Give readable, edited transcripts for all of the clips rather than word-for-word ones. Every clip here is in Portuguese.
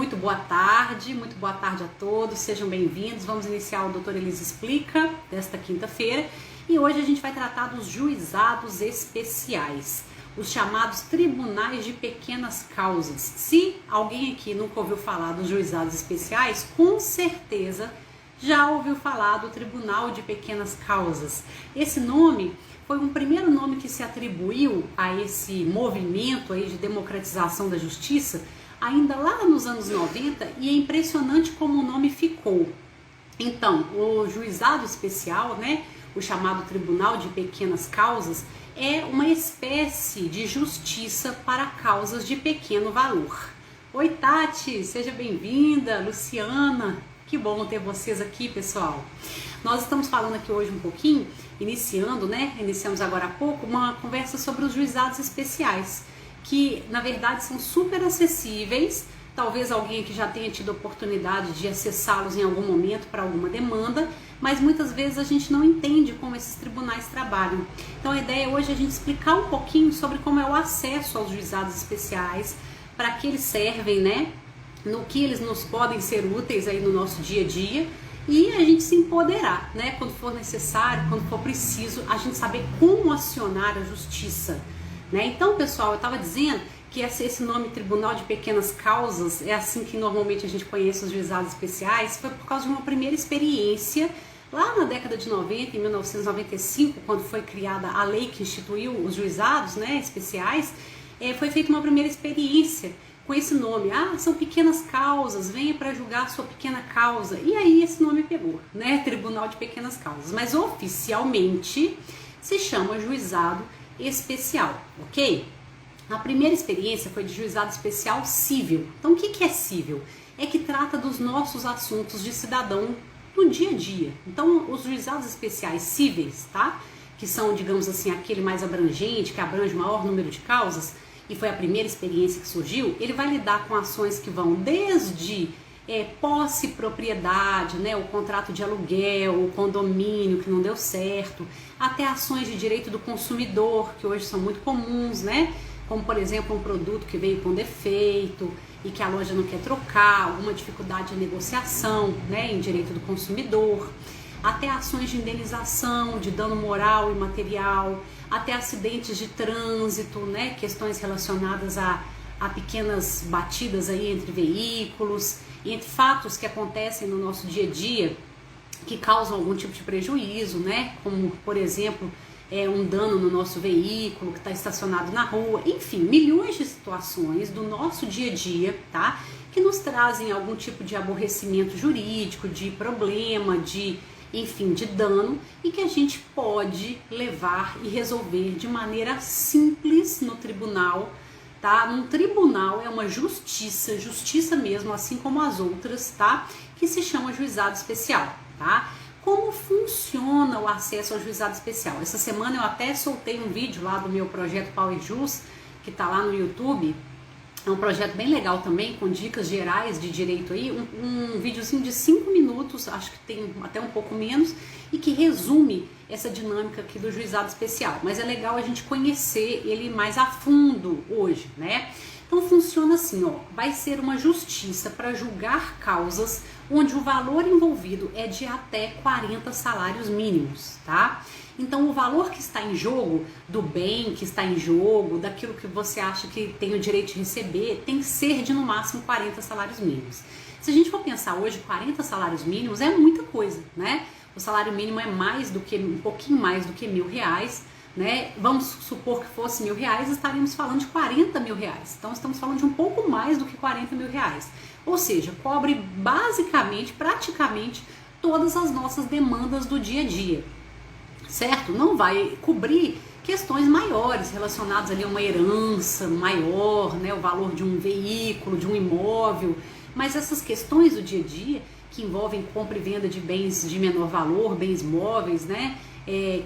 muito boa tarde a todos, sejam bem-vindos. Vamos iniciar o Doutora Elisa Explica desta quinta-feira e hoje a gente vai tratar dos juizados especiais, os chamados tribunais de pequenas causas. Se alguém aqui nunca ouviu falar dos juizados especiais, com certeza já ouviu falar do Tribunal de Pequenas Causas. Esse nome foi um primeiro nome que se atribuiu a esse movimento aí de democratização da justiça ainda lá nos anos 90, e é impressionante como o nome ficou. Então, o juizado especial, o chamado Tribunal de Pequenas Causas, é uma espécie de justiça para causas de pequeno valor. Oi, Tati, seja bem-vinda. Luciana, que bom ter vocês aqui, pessoal. Nós estamos falando aqui hoje um pouquinho, iniciamos agora há pouco, uma conversa sobre os juizados especiais, que na verdade são super acessíveis. Talvez alguém aqui já tenha tido a oportunidade de acessá-los em algum momento para alguma demanda, mas muitas vezes a gente não entende como esses tribunais trabalham. Então a ideia hoje é a gente explicar um pouquinho sobre como é o acesso aos juizados especiais, para que eles servem, no que eles nos podem ser úteis aí no nosso dia a dia, e a gente se empoderar, quando for necessário, quando for preciso, a gente saber como acionar a justiça. Então, pessoal, eu estava dizendo que esse nome Tribunal de Pequenas Causas é assim que normalmente a gente conhece os juizados especiais. Foi por causa de uma primeira experiência lá na década de 90, em 1995, quando foi criada a lei que instituiu os juizados especiais. Foi feita uma primeira experiência com esse nome. São pequenas causas, venha para julgar a sua pequena causa. E aí esse nome pegou, Tribunal de Pequenas Causas. Mas oficialmente se chama juizado especial, ok? A primeira experiência foi de juizado especial cível. Então o que é cível? É que trata dos nossos assuntos de cidadão no dia a dia. Então os juizados especiais cíveis, que são, digamos assim, aquele mais abrangente, que abrange o maior número de causas, e foi a primeira experiência que surgiu, ele vai lidar com ações que vão desde posse, propriedade, o contrato de aluguel, o condomínio que não deu certo, até ações de direito do consumidor, que hoje são muito comuns, como por exemplo um produto que veio com defeito e que a loja não quer trocar, alguma dificuldade de negociação, em direito do consumidor, até ações de indenização, de dano moral e material, até acidentes de trânsito, questões relacionadas a pequenas batidas aí entre veículos, entre fatos que acontecem no nosso dia a dia que causam algum tipo de prejuízo, como por exemplo um dano no nosso veículo que está estacionado na rua, enfim, milhões de situações do nosso dia a dia, que nos trazem algum tipo de aborrecimento jurídico, de problema, de dano, e que a gente pode levar e resolver de maneira simples no tribunal. Um tribunal é uma justiça mesmo, assim como as outras, que se chama juizado especial, Como funciona o acesso ao juizado especial? Essa semana eu até soltei um vídeo lá do meu projeto Power Jus, que está lá no YouTube. É um projeto bem legal também, com dicas gerais de direito aí, um videozinho de 5 minutos, acho que tem até um pouco menos, e que resume essa dinâmica aqui do juizado especial. Mas é legal a gente conhecer ele mais a fundo hoje, Então funciona assim, vai ser uma justiça para julgar causas onde o valor envolvido é de até 40 salários mínimos, Então o valor que está em jogo, do bem que está em jogo, daquilo que você acha que tem o direito de receber, tem que ser de no máximo 40 salários mínimos. Se a gente for pensar hoje, 40 salários mínimos é muita coisa, O salário mínimo é um pouquinho mais do que R$1.000, Vamos supor que fosse R$1.000, estaríamos falando de R$40.000. Então estamos falando de um pouco mais do que R$40.000. Ou seja, cobre praticamente todas as nossas demandas do dia a dia, certo? Não vai cobrir questões maiores relacionadas ali a uma herança maior, o valor de um veículo, de um imóvel, mas essas questões do dia a dia que envolvem compra e venda de bens de menor valor, bens móveis,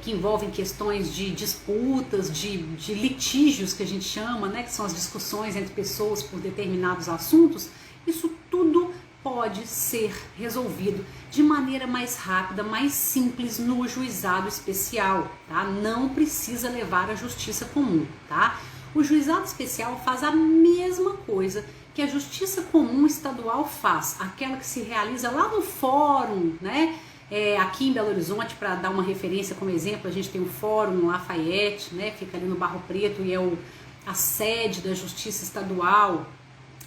que envolvem questões de disputas, de litígios que a gente chama, que são as discussões entre pessoas por determinados assuntos, isso tudo pode ser resolvido de maneira mais rápida, mais simples no juizado especial, Não precisa levar à justiça comum, O juizado especial faz a mesma coisa que a Justiça Comum Estadual faz, aquela que se realiza lá no fórum, né? Aqui em Belo Horizonte, para dar uma referência como exemplo, a gente tem o Fórum no Lafayette, né? Fica ali no Barro Preto e é a sede da Justiça Estadual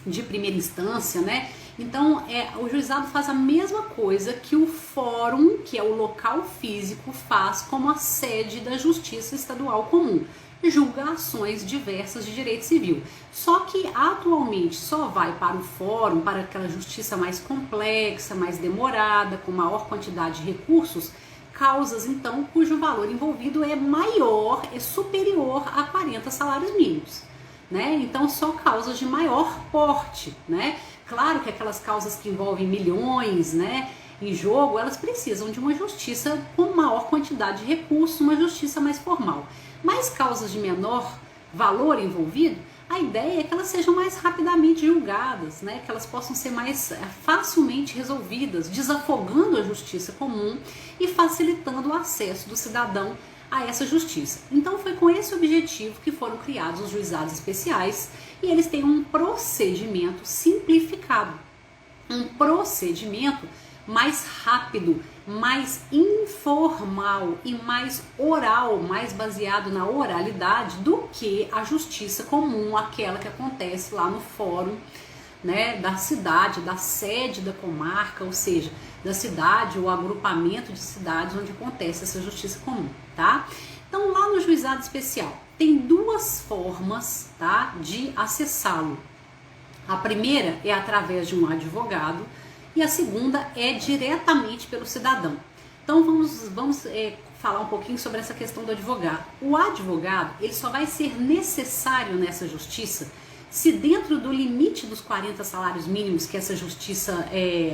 de primeira instância, né? Então, o juizado faz a mesma coisa que o fórum, que é o local físico, faz como a sede da Justiça Estadual Comum. Julga ações diversas de direito civil. Só que atualmente só vai para o fórum, para aquela justiça mais complexa, mais demorada, com maior quantidade de recursos, causas então cujo valor envolvido é maior, é superior a 40 salários mínimos, né? Então só causas de maior porte, né? Claro que aquelas causas que envolvem milhões, né, em jogo, elas precisam de uma justiça com maior quantidade de recursos, uma justiça mais formal. Mas causas de menor valor envolvido, a ideia é que elas sejam mais rapidamente julgadas, né? Que elas possam ser mais facilmente resolvidas, desafogando a justiça comum e facilitando o acesso do cidadão a essa justiça. Então foi com esse objetivo que foram criados os juizados especiais e eles têm um procedimento simplificado, um procedimento mais rápido, mais informal e mais oral, mais baseado na oralidade do que a justiça comum, aquela que acontece lá no fórum, né, da cidade, da sede da comarca, ou seja, da cidade ou agrupamento de cidades onde acontece essa justiça comum, tá? Então lá no juizado especial tem duas formas, tá, de acessá-lo. A primeira é através de um advogado e a segunda é diretamente pelo cidadão. Então vamos falar um pouquinho sobre essa questão do advogado. O advogado, ele só vai ser necessário nessa justiça se dentro do limite dos 40 salários mínimos que essa justiça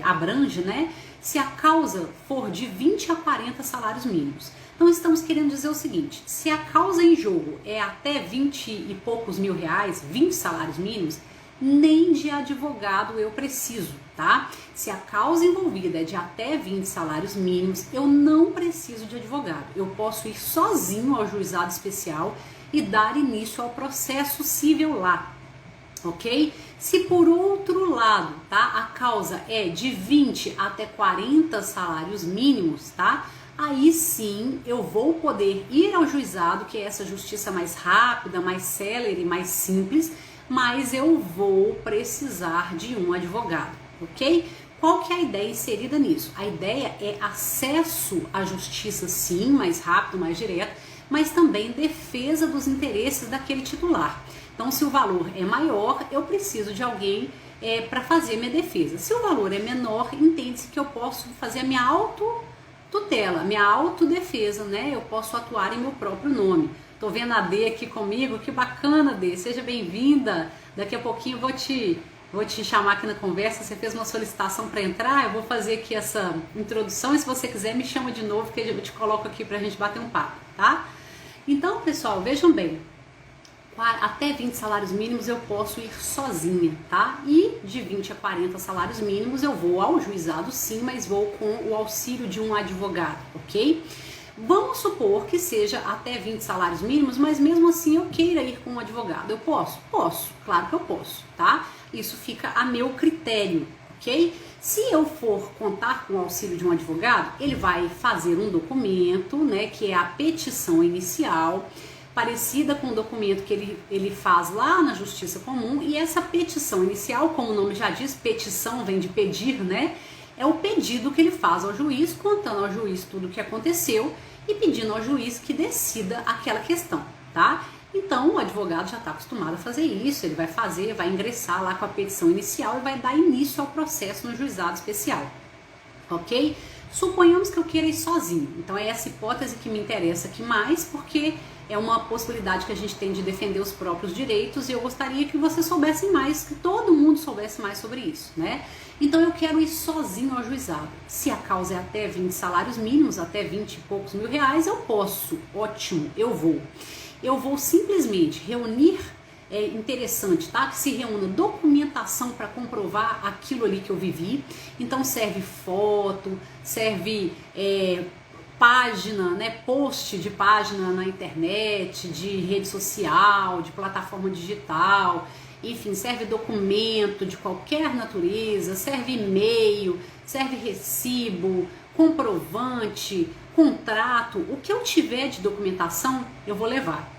abrange, né, se a causa for de 20 a 40 salários mínimos. Então estamos querendo dizer o seguinte, se a causa em jogo é até 20 e poucos mil reais, 20 salários mínimos, nem de advogado eu preciso, tá? Se a causa envolvida é de até 20 salários mínimos, eu não preciso de advogado. Eu posso ir sozinho ao juizado especial e dar início ao processo civil lá, ok? Se por outro lado, tá, a causa é de 20 até 40 salários mínimos, tá? Aí sim eu vou poder ir ao juizado, que é essa justiça mais rápida, mais célere, mais simples, mas eu vou precisar de um advogado, ok? Qual que é a ideia inserida nisso? A ideia é acesso à justiça, sim, mais rápido, mais direto, mas também defesa dos interesses daquele titular. Então, se o valor é maior, eu preciso de alguém para fazer minha defesa. Se o valor é menor, entende-se que eu posso fazer a minha autotutela, minha autodefesa, né? Eu posso atuar em meu próprio nome. Tô vendo a Dê aqui comigo, que bacana, Dê, seja bem-vinda. Daqui a pouquinho eu vou te chamar aqui na conversa, você fez uma solicitação para entrar, eu vou fazer aqui essa introdução e se você quiser me chama de novo que eu te coloco aqui pra gente bater um papo, tá? Então, pessoal, vejam bem, até 20 salários mínimos eu posso ir sozinha, tá? E de 20 a 40 salários mínimos eu vou ao juizado sim, mas vou com o auxílio de um advogado, ok? Vamos supor que seja até 20 salários mínimos, mas mesmo assim eu queira ir com um advogado. Eu posso? Posso, claro que eu posso, tá? Isso fica a meu critério, ok? Se eu for contar com o auxílio de um advogado, ele vai fazer um documento, né, que é a petição inicial, parecida com o documento que ele faz lá na Justiça Comum, e essa petição inicial, como o nome já diz, petição vem de pedir, né? É o pedido que ele faz ao juiz, contando ao juiz tudo o que aconteceu e pedindo ao juiz que decida aquela questão, tá? Então, o advogado já está acostumado a fazer isso, ele vai ingressar lá com a petição inicial e vai dar início ao processo no juizado especial, ok? Suponhamos que eu queira ir sozinho, então é essa hipótese que me interessa aqui mais, porque é uma possibilidade que a gente tem de defender os próprios direitos e eu gostaria que vocês soubessem mais, que todo mundo soubesse mais sobre isso, né? Então eu quero ir sozinho ao juizado. Se a causa é até 20 salários mínimos, até 20 e poucos mil reais, eu posso, ótimo, eu vou. Eu vou simplesmente reunir, interessante, tá? Que se reúna documentação para comprovar aquilo ali que eu vivi. Então serve foto, serve página, né, post de página na internet, de rede social, de plataforma digital, enfim, serve documento de qualquer natureza, serve e-mail, serve recibo, comprovante, contrato, o que eu tiver de documentação eu vou levar.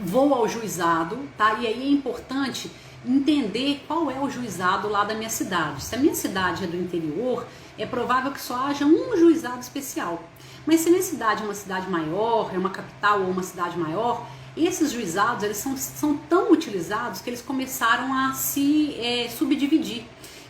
Vou ao juizado, tá? E aí é importante entender qual é o juizado lá da minha cidade. Se a minha cidade é do interior, é provável que só haja um juizado especial. Mas se a minha cidade é uma cidade maior, é uma capital ou uma cidade maior, esses juizados eles são tão utilizados que eles começaram a se subdividir.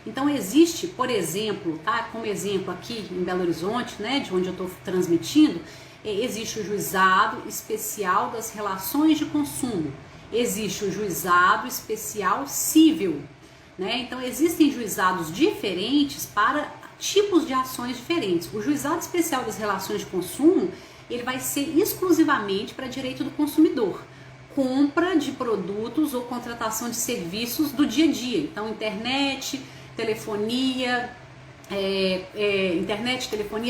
Então existe, por exemplo, tá? Como exemplo aqui em Belo Horizonte, né, de onde eu estou transmitindo, existe o juizado especial das relações de consumo, existe o juizado especial civil, né? Então existem juizados diferentes para tipos de ações diferentes. O juizado especial das relações de consumo, ele vai ser exclusivamente para direito do consumidor, compra de produtos ou contratação de serviços do dia a dia, então internet, telefonia,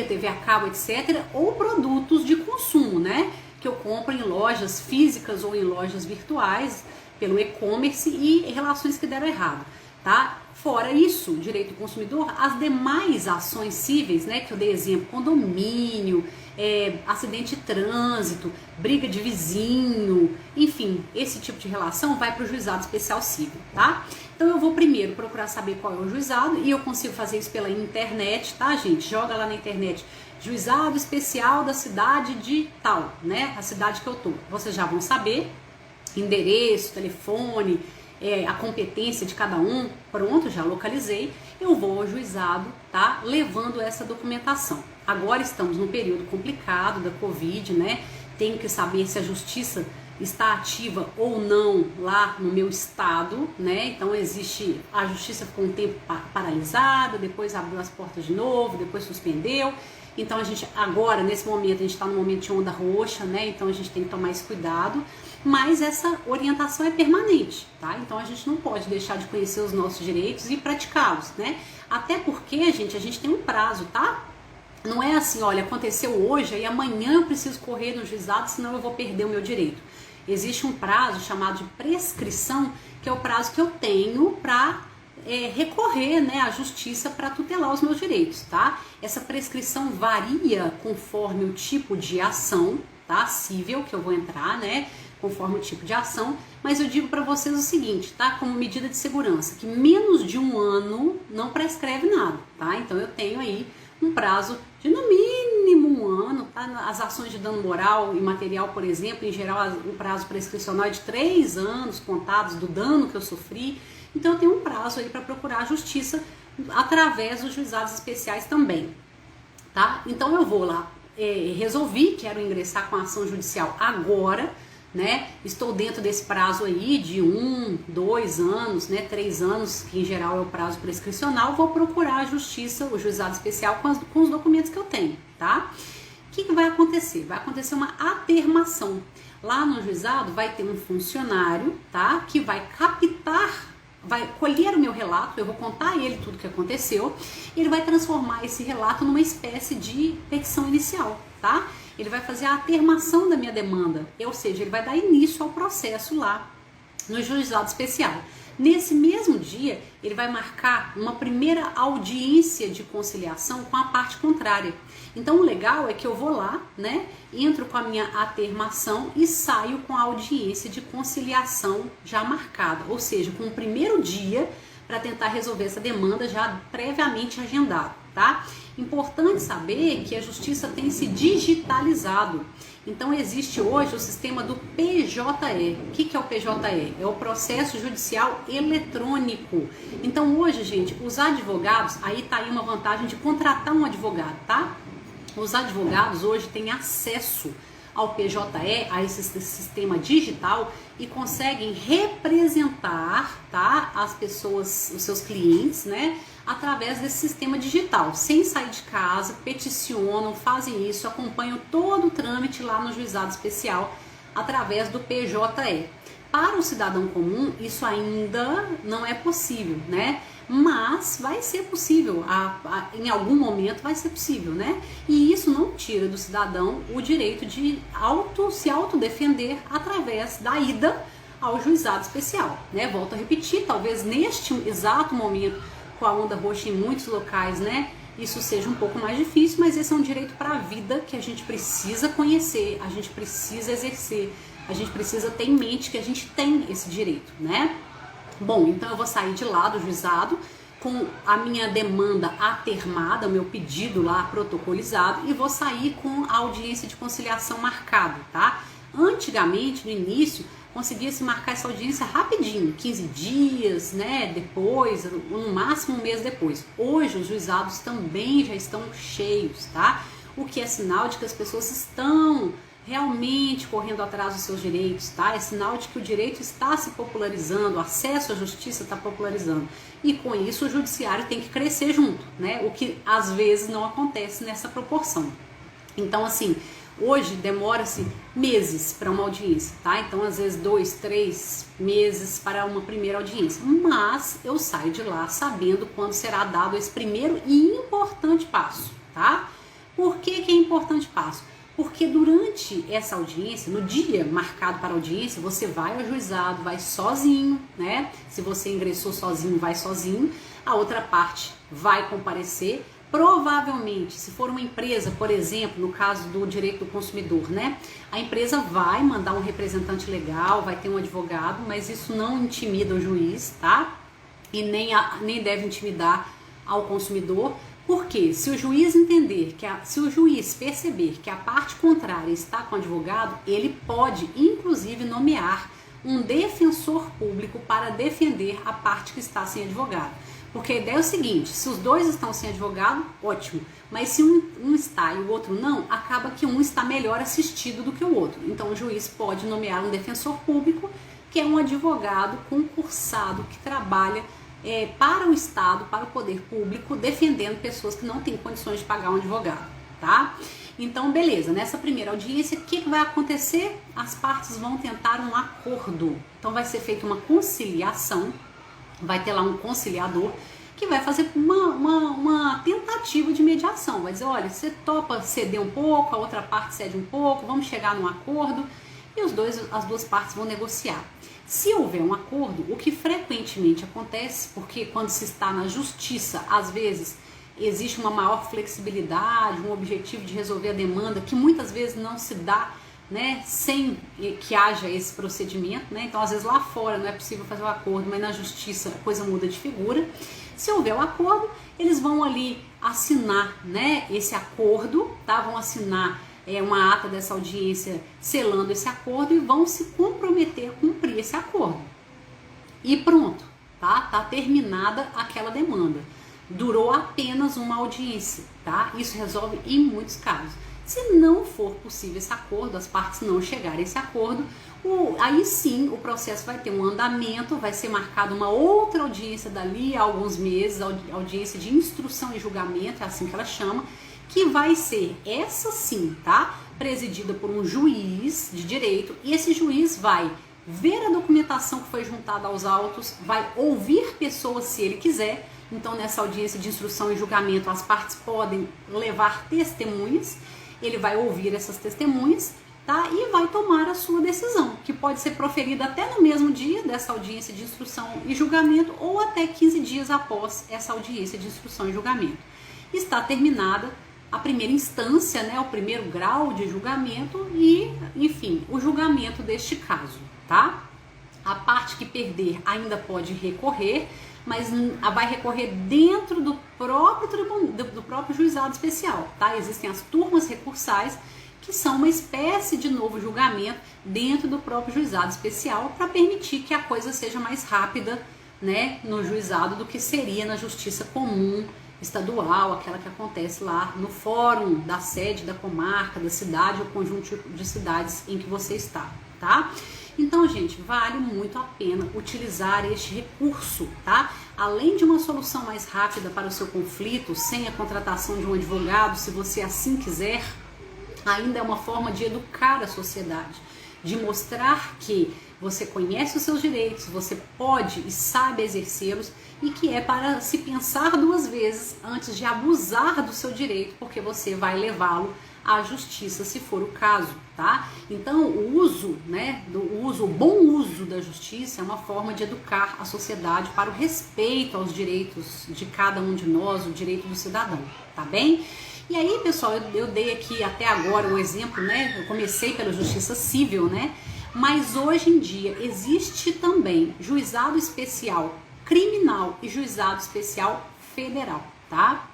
TV a cabo, etc., ou produtos de consumo, né, que eu compro em lojas físicas ou em lojas virtuais, pelo e-commerce, e relações que deram errado, tá? Fora isso, direito do consumidor, as demais ações cíveis, né, que eu dei exemplo, condomínio, acidente de trânsito, briga de vizinho, enfim, esse tipo de relação vai para o juizado especial civil, tá? Então eu vou primeiro procurar saber qual é o juizado, e eu consigo fazer isso pela internet, tá, gente? Joga lá na internet, juizado especial da cidade de tal, né, a cidade que eu tô. Vocês já vão saber, endereço, telefone, a competência de cada um, pronto, já localizei, eu vou ao juizado, tá, levando essa documentação. Agora estamos num período complicado da Covid, né, tenho que saber se a justiça está ativa ou não lá no meu estado, né, então a justiça ficou um tempo paralisada, depois abriu as portas de novo, depois suspendeu. Então a gente agora, nesse momento, a gente está no momento de onda roxa, né? Então a gente tem que tomar esse cuidado, mas essa orientação é permanente, tá? Então a gente não pode deixar de conhecer os nossos direitos e praticá-los, né? Até porque, gente, a gente tem um prazo, tá? Não é assim, olha, aconteceu hoje e amanhã eu preciso correr no juizado, senão eu vou perder o meu direito. Existe um prazo chamado de prescrição, que é o prazo que eu tenho para recorrer, né, à justiça para tutelar os meus direitos, tá? Essa prescrição varia conforme o tipo de ação, tá? Cível que eu vou entrar, né? Conforme o tipo de ação, mas eu digo para vocês o seguinte, tá? Como medida de segurança, que menos de um ano não prescreve nada, tá? Então eu tenho aí um prazo de no mínimo um ano, tá? As ações de dano moral e material, por exemplo, em geral o prazo prescricional é de 3 anos contados do dano que eu sofri. Então eu tenho um prazo aí para procurar a justiça através dos juizados especiais também, tá? Então eu vou lá, resolvi, quero ingressar com a ação judicial agora, né? Estou dentro desse prazo aí de 1, 2 anos, né? 3 anos, que em geral é o prazo prescricional, vou procurar a justiça, o juizado especial com os documentos que eu tenho, tá? O que vai acontecer? Vai acontecer uma atermação. Lá no juizado vai ter um funcionário, tá? Que vai vai colher o meu relato, eu vou contar a ele tudo o que aconteceu, e ele vai transformar esse relato numa espécie de petição inicial, tá? Ele vai fazer a atermação da minha demanda, ou seja, ele vai dar início ao processo lá no juizado especial. Nesse mesmo dia, ele vai marcar uma primeira audiência de conciliação com a parte contrária. Então, o legal é que eu vou lá, né, entro com a minha atermação e saio com a audiência de conciliação já marcada, ou seja, com o primeiro dia para tentar resolver essa demanda já previamente agendado, tá? Importante saber que a justiça tem se digitalizado. Então existe hoje o sistema do PJE. O que é o PJE? É o processo judicial eletrônico. Então hoje, gente, os advogados, aí tá aí uma vantagem de contratar um advogado, tá? Os advogados hoje têm acesso ao PJE, a esse sistema digital, e conseguem representar, tá, as pessoas, os seus clientes, né, através desse sistema digital, sem sair de casa, peticionam, fazem isso, acompanham todo o trâmite lá no juizado especial através do PJE. Para o cidadão comum, isso ainda não é possível, né? Mas vai ser possível, em algum momento vai ser possível, né? E isso não tira do cidadão o direito de se autodefender através da ida ao juizado especial, né? Volto a repetir, talvez neste exato momento, com a onda roxa em muitos locais, né? Isso seja um pouco mais difícil, mas esse é um direito para a vida que a gente precisa conhecer, a gente precisa exercer, a gente precisa ter em mente que a gente tem esse direito, né? Bom, então eu vou sair de lá do juizado com a minha demanda atermada, o meu pedido lá protocolizado, e vou sair com a audiência de conciliação marcada, tá? Antigamente, no início, conseguia-se marcar essa audiência rapidinho, 15 dias, né, depois, no máximo um mês depois. Hoje os juizados também já estão cheios, tá? O que é sinal de que as pessoas estão realmente correndo atrás dos seus direitos, tá? É sinal de que o direito está se popularizando, o acesso à justiça está popularizando. E com isso o judiciário tem que crescer junto, né? O que às vezes não acontece nessa proporção. Então, assim, hoje demora-se meses para uma audiência, tá? Então, às vezes 2, 3 meses para uma primeira audiência. Mas eu saio de lá sabendo quando será dado esse primeiro e importante passo, tá? Por que é importante passo? Porque durante essa audiência, no dia marcado para a audiência, você vai ao juizado, vai sozinho, né? Se você ingressou sozinho, vai sozinho. A outra parte vai comparecer. Provavelmente, se for uma empresa, por exemplo, no caso do direito do consumidor, né? A empresa vai mandar um representante legal, vai ter um advogado, mas isso não intimida o juiz, tá? E nem deve intimidar ao consumidor. Porque se o juiz entender, se o juiz perceber que a parte contrária está com o advogado, ele pode, inclusive, nomear um defensor público para defender a parte que está sem advogado. Porque a ideia é o seguinte, se os dois estão sem advogado, ótimo. Mas se um está e o outro não, acaba que um está melhor assistido do que o outro. Então o juiz pode nomear um defensor público, que é um advogado concursado que trabalha para o Estado, para o poder público, defendendo pessoas que não têm condições de pagar um advogado, tá? Então, beleza, nessa primeira audiência, o que vai acontecer? As partes vão tentar um acordo. Então, vai ser feita uma conciliação, vai ter lá um conciliador que vai fazer uma tentativa de mediação. Vai dizer, olha, você topa ceder um pouco, a outra parte cede um pouco, vamos chegar num acordo e as duas partes vão negociar. Se houver um acordo, o que frequentemente acontece, porque quando se está na justiça, às vezes existe uma maior flexibilidade, um objetivo de resolver a demanda, que muitas vezes não se dá, né, sem que haja esse procedimento, né? Então, às vezes lá fora não é possível fazer o acordo, mas na justiça a coisa muda de figura. Se houver o acordo, eles vão ali assinar, né, esse acordo, tá? Vão assinar uma ata dessa audiência selando esse acordo e vão se comprometer a cumprir esse acordo. E pronto, tá? Tá terminada aquela demanda. Durou apenas uma audiência, tá? Isso resolve em muitos casos. Se não for possível esse acordo, as partes não chegarem a esse acordo, aí sim o processo vai ter um andamento, vai ser marcada uma outra audiência dali a alguns meses, audiência de instrução e julgamento, é assim que ela chama, que vai ser essa sim, tá? Presidida por um juiz de direito, e esse juiz vai ver a documentação que foi juntada aos autos, vai ouvir pessoas se ele quiser. Então, nessa audiência de instrução e julgamento, as partes podem levar testemunhas, ele vai ouvir essas testemunhas, tá? E vai tomar a sua decisão, que pode ser proferida até no mesmo dia dessa audiência de instrução e julgamento, ou até 15 dias após essa audiência de instrução e julgamento. Está terminada a primeira instância, né, o primeiro grau de julgamento e, enfim, o julgamento deste caso, tá? A parte que perder ainda pode recorrer, mas vai recorrer dentro do próprio juizado especial, tá? Existem as turmas recursais, que são uma espécie de novo julgamento dentro do próprio juizado especial para permitir que a coisa seja mais rápida, né, no juizado do que seria na justiça comum estadual, aquela que acontece lá no fórum da sede da comarca, da cidade ou conjunto de cidades em que você está, tá? Então, gente, vale muito a pena utilizar este recurso, tá? Além de uma solução mais rápida para o seu conflito, sem a contratação de um advogado, se você assim quiser, ainda é uma forma de educar a sociedade. de mostrar que você conhece os seus direitos, você pode e sabe exercê-los e que é para se pensar duas vezes antes de abusar do seu direito, porque você vai levá-lo à justiça se for o caso, tá? Então o uso, né, o bom uso da justiça é uma forma de educar a sociedade para o respeito aos direitos de cada um de nós, o direito do cidadão, tá bem? E aí, pessoal, eu dei aqui até agora o exemplo, né? Eu comecei pela justiça civil, né? Mas hoje em dia existe também juizado especial criminal e juizado especial federal, tá?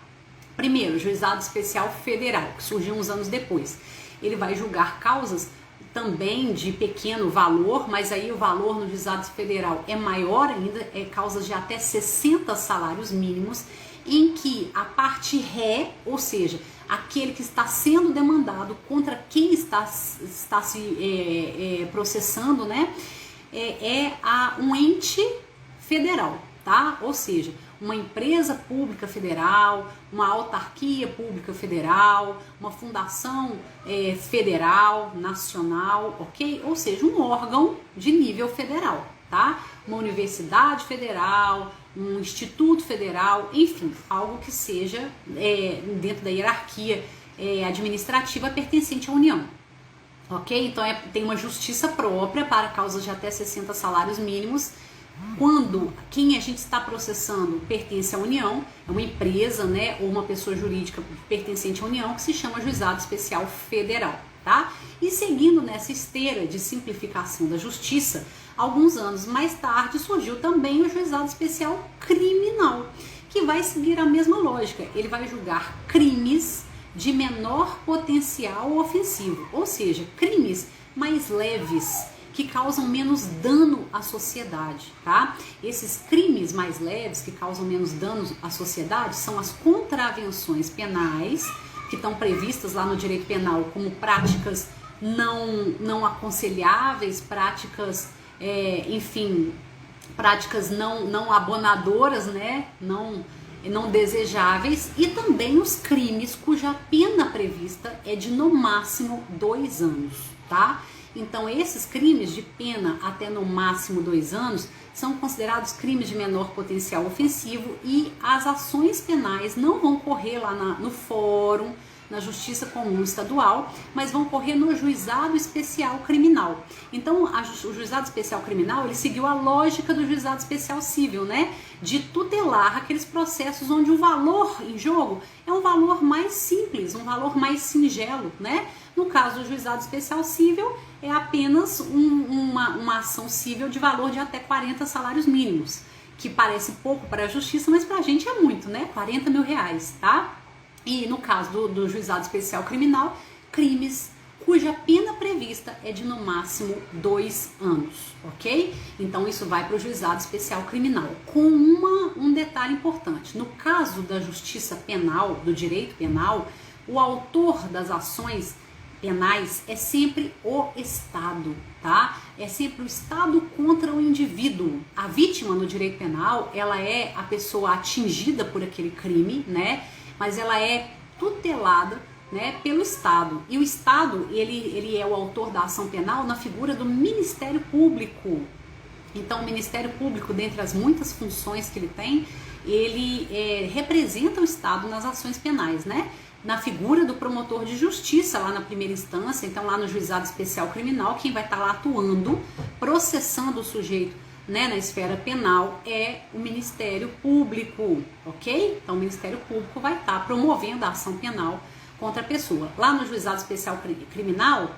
Primeiro, juizado especial federal, que surgiu uns anos depois. Ele vai julgar causas também de pequeno valor, mas aí o valor no juizado federal é maior ainda, é causas de até 60 salários mínimos, em que a parte ré, ou seja, aquele que está sendo demandado contra quem está se processando, né, um ente federal, tá? Ou seja, uma empresa pública federal, uma autarquia pública federal, uma fundação federal, nacional, ok? Ou seja, um órgão de nível federal, tá? Uma universidade federal, um instituto federal, enfim, algo que seja dentro da hierarquia administrativa pertencente à União, ok? Então tem uma justiça própria para causas de até 60 salários mínimos, quando quem a gente está processando pertence à União, é uma empresa, né, ou uma pessoa jurídica pertencente à União, que se chama Juizado Especial Federal, tá? E seguindo nessa esteira de simplificação da justiça, alguns anos mais tarde surgiu também o Juizado Especial Criminal, que vai seguir a mesma lógica. Ele vai julgar crimes de menor potencial ofensivo, ou seja, crimes mais leves, que causam menos dano à sociedade, tá? Esses crimes mais leves que causam menos dano à sociedade são as contravenções penais, que estão previstas lá no direito penal como práticas não aconselháveis, práticas, enfim, práticas não abonadoras, né? Não desejáveis, e também os crimes cuja pena prevista é de no máximo 2 anos, tá? Então esses crimes de pena até no máximo 2 anos são considerados crimes de menor potencial ofensivo, e as ações penais não vão correr lá no fórum, na Justiça Comum Estadual, mas vão correr no Juizado Especial Criminal. Então o Juizado Especial Criminal, ele seguiu a lógica do Juizado Especial Civil, né? De tutelar aqueles processos onde o valor em jogo é um valor mais simples, um valor mais singelo, né? No caso do Juizado Especial Civil, é apenas uma ação civil de valor de até 40 salários mínimos, que parece pouco para a Justiça, mas para a gente é muito, né? 40 mil reais, tá? E no caso do Juizado Especial Criminal, crimes cuja pena prevista é de no máximo 2 anos, ok? Então isso vai para o Juizado Especial Criminal, com um detalhe importante. No caso da justiça penal, do direito penal, o autor das ações penais é sempre o Estado, tá? É sempre o Estado contra o indivíduo. A vítima no direito penal, ela é a pessoa atingida por aquele crime, né? Mas ela é tutelada, né, pelo Estado. E o Estado, ele é o autor da ação penal na figura do Ministério Público. Então o Ministério Público, dentre as muitas funções que ele tem, ele representa o Estado nas ações penais, né? Na figura do promotor de justiça lá na primeira instância, então lá no Juizado Especial Criminal, quem vai estar lá atuando, processando o sujeito, né, na esfera penal, é o Ministério Público, ok? Então o Ministério Público vai estar promovendo a ação penal contra a pessoa. Lá no Juizado Especial Criminal,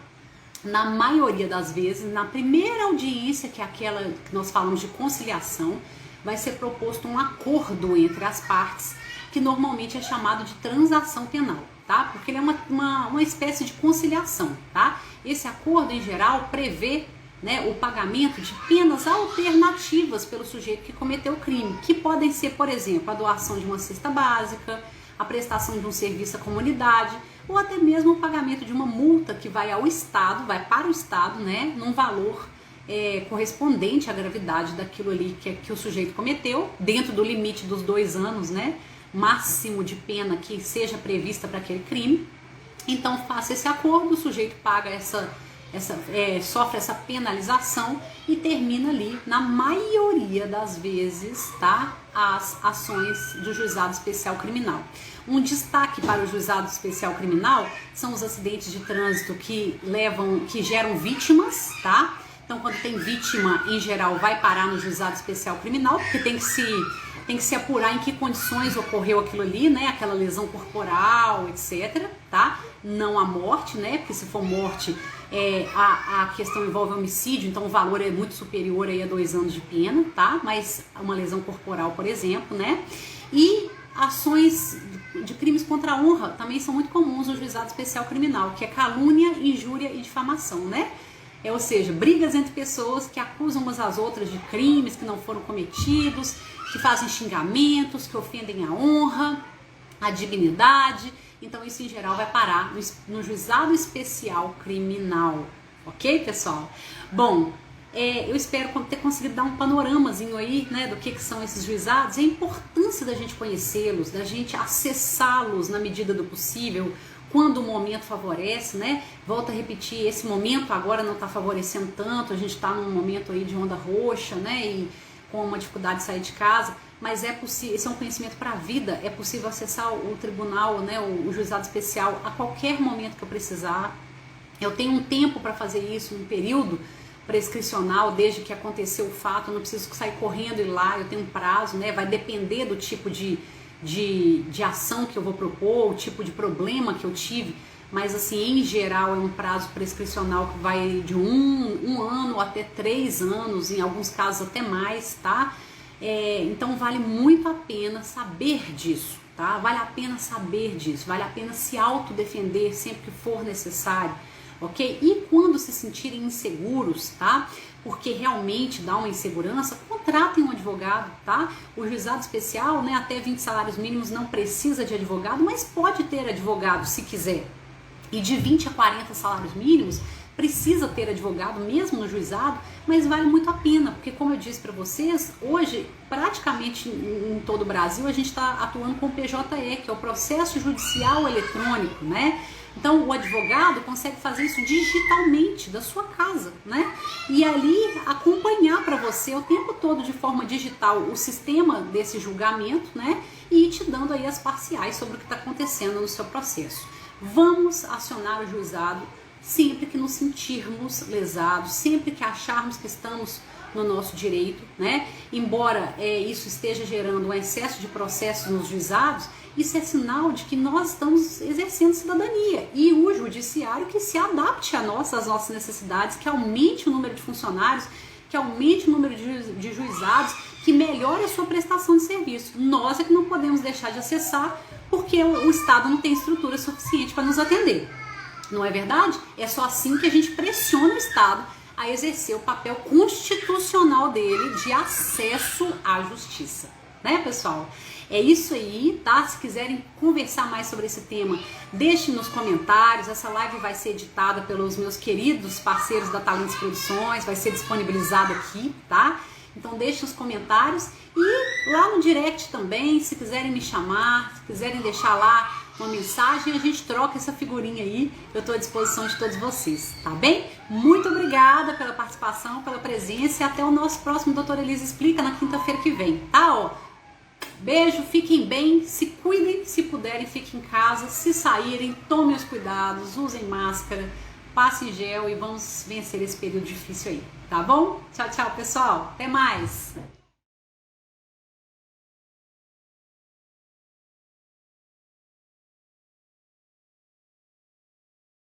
na maioria das vezes, na primeira audiência, que é aquela que nós falamos de conciliação, vai ser proposto um acordo entre as partes, que normalmente é chamado de transação penal, tá? Porque ele é uma espécie de conciliação, tá? Esse acordo, em geral, prevê, né, o pagamento de penas alternativas pelo sujeito que cometeu o crime, que podem ser, por exemplo, a doação de uma cesta básica, a prestação de um serviço à comunidade, ou até mesmo o pagamento de uma multa que vai ao Estado, vai para o Estado, né, num valor correspondente à gravidade daquilo ali que o sujeito cometeu, dentro do limite dos 2 anos, né, máximo de pena que seja prevista para aquele crime. Então faça esse acordo, o sujeito paga sofre essa penalização e termina ali, na maioria das vezes, tá? As ações do Juizado Especial Criminal. Um destaque para o Juizado Especial Criminal são os acidentes de trânsito que geram vítimas, tá? Então, quando tem vítima, em geral, vai parar no Juizado Especial Criminal, porque tem que se apurar em que condições ocorreu aquilo ali, né? Aquela lesão corporal, etc, tá? Não a morte, né? Porque se for morte, a questão envolve homicídio, então o valor é muito superior aí a 2 anos de pena, tá? Mas uma lesão corporal, por exemplo, né? E ações de crimes contra a honra também são muito comuns no Juizado Especial Criminal, que é calúnia, injúria e difamação, né? Ou seja, brigas entre pessoas que acusam umas às outras de crimes que não foram cometidos, que fazem xingamentos, que ofendem a honra, a dignidade. Então isso em geral vai parar no Juizado Especial Criminal, ok, pessoal? Bom, eu espero ter conseguido dar um panoramazinho aí, né, do que são esses juizados, e a importância da gente conhecê-los, da gente acessá-los na medida do possível, quando o momento favorece, né? Volto a repetir, esse momento agora não está favorecendo tanto, a gente está num momento aí de onda roxa, né? E com uma dificuldade de sair de casa, mas é possível, esse é um conhecimento para a vida, é possível acessar o tribunal, né? O juizado especial a qualquer momento que eu precisar. Eu tenho um tempo para fazer isso, um período prescricional, desde que aconteceu o fato, eu não preciso sair correndo e ir lá, eu tenho um prazo, né? Vai depender do tipo de ação que eu vou propor, o tipo de problema que eu tive, mas assim, em geral é um prazo prescricional que vai de um ano até 3 anos, em alguns casos até mais, tá? Então vale muito a pena saber disso, tá? Vale a pena saber disso, vale a pena se autodefender sempre que for necessário, ok? E quando se sentirem inseguros, tá? Porque realmente dá uma insegurança, contratem um advogado, tá? O juizado especial, né, até 20 salários mínimos não precisa de advogado, mas pode ter advogado se quiser. E de 20 a 40 salários mínimos, precisa ter advogado mesmo no juizado, mas vale muito a pena, porque como eu disse para vocês, hoje praticamente em todo o Brasil a gente está atuando com o PJE, que é o Processo Judicial Eletrônico, né? Então o advogado consegue fazer isso digitalmente da sua casa, né? E ali acompanhar para você o tempo todo de forma digital o sistema desse julgamento, né? E te dando aí as parciais sobre o que está acontecendo no seu processo. Vamos acionar o juizado sempre que nos sentirmos lesados, sempre que acharmos que estamos no nosso direito, né? Embora isso esteja gerando um excesso de processos nos juizados, isso é sinal de que nós estamos exercendo cidadania e o judiciário que se adapte às nossas necessidades, que aumente o número de funcionários, que aumente o número de juizados, que melhore a sua prestação de serviço. Nós é que não podemos deixar de acessar porque o Estado não tem estrutura suficiente para nos atender. Não é verdade? É só assim que a gente pressiona o Estado a exercer o papel constitucional dele de acesso à justiça. Né, pessoal? É isso aí, tá? Se quiserem conversar mais sobre esse tema, deixem nos comentários. Essa live vai ser editada pelos meus queridos parceiros da Talentos Produções, vai ser disponibilizada aqui, tá? Então deixem os comentários e lá no direct também, se quiserem me chamar, se quiserem deixar lá uma mensagem, a gente troca essa figurinha aí, eu estou à disposição de todos vocês, tá bem? Muito obrigada pela participação, pela presença e até o nosso próximo Doutora Elisa Explica na quinta-feira que vem, tá? Ó, beijo, fiquem bem, se cuidem, se puderem, fiquem em casa, se saírem, tomem os cuidados, usem máscara, passem gel e vamos vencer esse período difícil aí, tá bom? Tchau, tchau, pessoal, até mais!